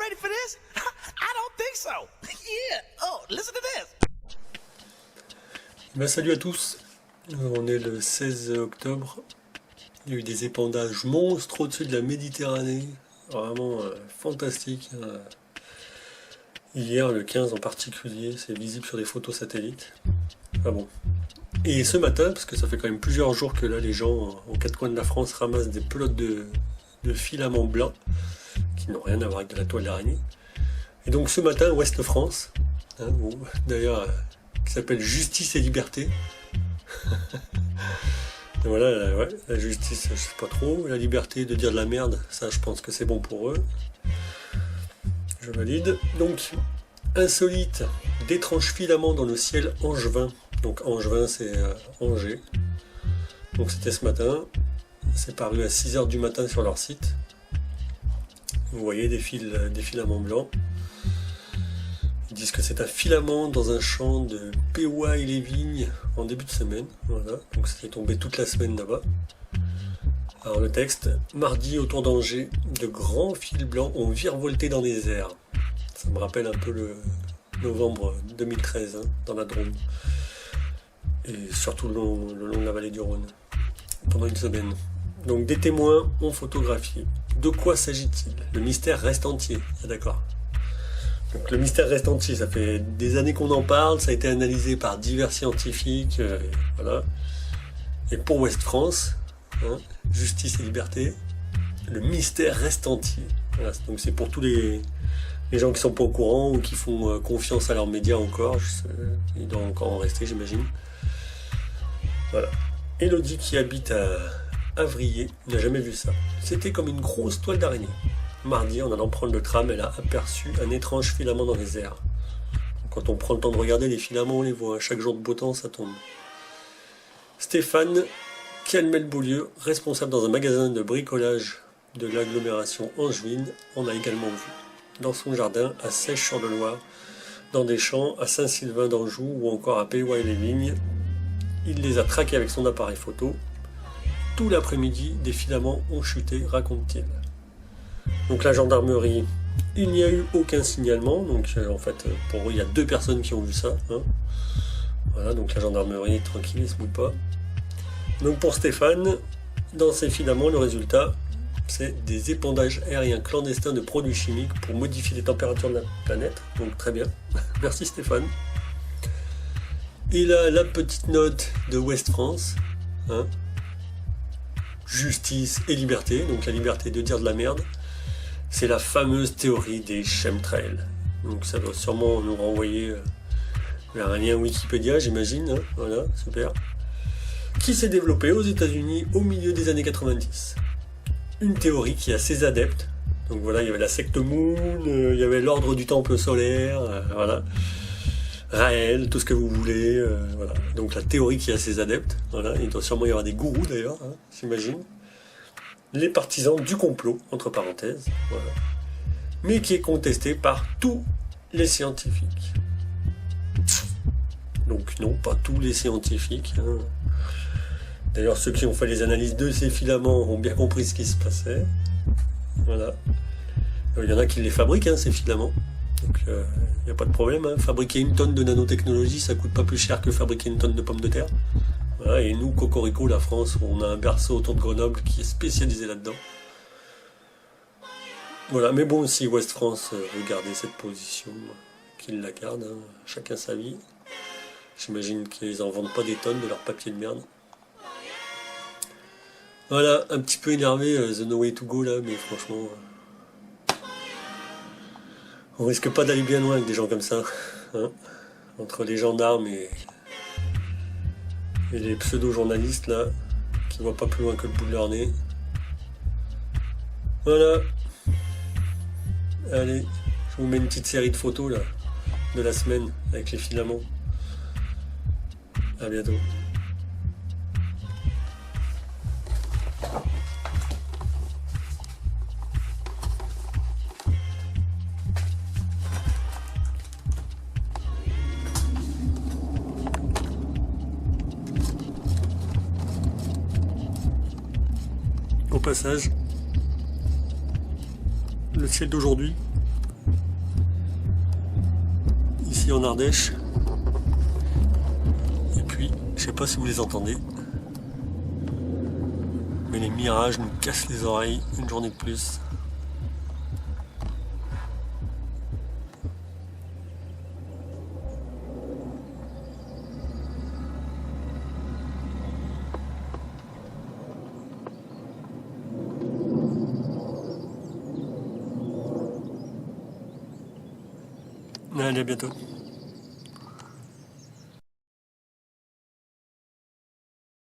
ready for this? I don't think so. Yeah. Oh, listen to this. Ben, salut à tous. On est le 16 octobre. Il y a eu des épandages monstres au-dessus de la Méditerranée. Vraiment fantastique. Hier, le 15 en particulier, c'est visible sur des photos satellites. Ah bon. Et ce matin, parce que ça fait quand même plusieurs jours que là, les gens aux quatre coins de la France ramassent des pelotes de filaments blancs qui n'ont rien à voir avec de la toile d'araignée. Et donc ce matin, Ouest France, d'ailleurs, qui s'appelle Justice et Liberté. Et voilà, la justice, je sais pas trop. La liberté de dire de la merde, ça, je pense que c'est bon pour eux. Je valide. Donc, insolite, d'étranges filaments dans le ciel angevin. Donc Angevin, c'est Angers. Donc c'était ce matin. C'est paru à 6h du matin sur leur site. Vous voyez des filaments blancs. Ils disent que c'est un filament dans un champ de Péois et les Vignes en début de semaine. Voilà, donc c'était tombé toute la semaine là-bas. Alors le texte, mardi autour d'Angers, de grands fils blancs ont virevolté dans les airs. Ça me rappelle un peu le novembre 2013, dans la Drôme. Et surtout le long de la vallée du Rhône, pendant une semaine. Donc des témoins ont photographié. De quoi s'agit-il? Le mystère reste entier, ah, d'accord. Donc le mystère reste entier, ça fait des années qu'on en parle, ça a été analysé par divers scientifiques, voilà. Et pour Ouest France, justice et liberté, le mystère reste entier. Voilà, donc c'est pour tous les gens qui sont pas au courant ou qui font confiance à leurs médias encore, ils doivent encore en rester, j'imagine. Voilà. Elodie qui habite à Avrier n'a jamais vu ça. C'était comme une grosse toile d'araignée. Mardi, en allant prendre le tram, elle a aperçu un étrange filament dans les airs. Quand on prend le temps de regarder les filaments, on les voit. Chaque jour de beau temps, ça tombe. Stéphane Calmel-Beaulieu, responsable dans un magasin de bricolage de l'agglomération angevine, en a également vu. Dans son jardin, à Sèche-sur-le-Loir, dans des champs, à Saint-Sylvain d'Anjou ou encore à Péois-et-les-Vignes. Il les a traqués avec son appareil photo. Tout l'après-midi, des filaments ont chuté, raconte-t-il. Donc la gendarmerie, il n'y a eu aucun signalement. Donc en fait, pour eux, il y a 2 personnes qui ont vu ça. Voilà, donc la gendarmerie, tranquille, ne se mouille pas. Donc pour Stéphane, dans ces filaments, le résultat, c'est des épandages aériens clandestins de produits chimiques pour modifier les températures de la planète. Donc très bien. Merci Stéphane. Il a la petite note de Ouest France. Justice et liberté, donc la liberté de dire de la merde. C'est la fameuse théorie des chemtrails. Donc ça doit sûrement nous renvoyer vers un lien Wikipédia, j'imagine. Voilà, super. Qui s'est développée aux États-Unis au milieu des années 90. Une théorie qui a ses adeptes. Donc voilà, il y avait la secte Moon, il y avait l'ordre du temple solaire, voilà. Raël, tout ce que vous voulez, voilà. Donc la théorie qui a ses adeptes, voilà. Il doit sûrement y avoir des gourous d'ailleurs, j'imagine. Les partisans du complot, entre parenthèses, voilà. Mais qui est contesté par tous les scientifiques. Donc non, pas tous les scientifiques. D'ailleurs, ceux qui ont fait les analyses de ces filaments ont bien compris ce qui se passait. Voilà. Il y en a qui les fabriquent, ces filaments. Donc il n'y a pas de problème. Fabriquer une tonne de nanotechnologie, ça coûte pas plus cher que fabriquer une tonne de pommes de terre. Voilà, et nous, Cocorico, la France, on a un berceau autour de Grenoble qui est spécialisé là-dedans. Voilà, mais bon, si Ouest France veut garder cette position, qu'ils la gardent, chacun sa vie. J'imagine qu'ils en vendent pas des tonnes de leur papier de merde. Voilà, un petit peu énervé, The No Way To Go là, mais franchement... on risque pas d'aller bien loin avec des gens comme ça. Entre les gendarmes et les pseudo-journalistes là, qui voient pas plus loin que le bout de leur nez. Voilà. Allez, je vous mets une petite série de photos là, de la semaine, avec les filaments. À bientôt. Au passage, le ciel d'aujourd'hui, ici en Ardèche. Et puis, je sais pas si vous les entendez, mais les mirages nous cassent les oreilles une journée de plus. Allez, à bientôt.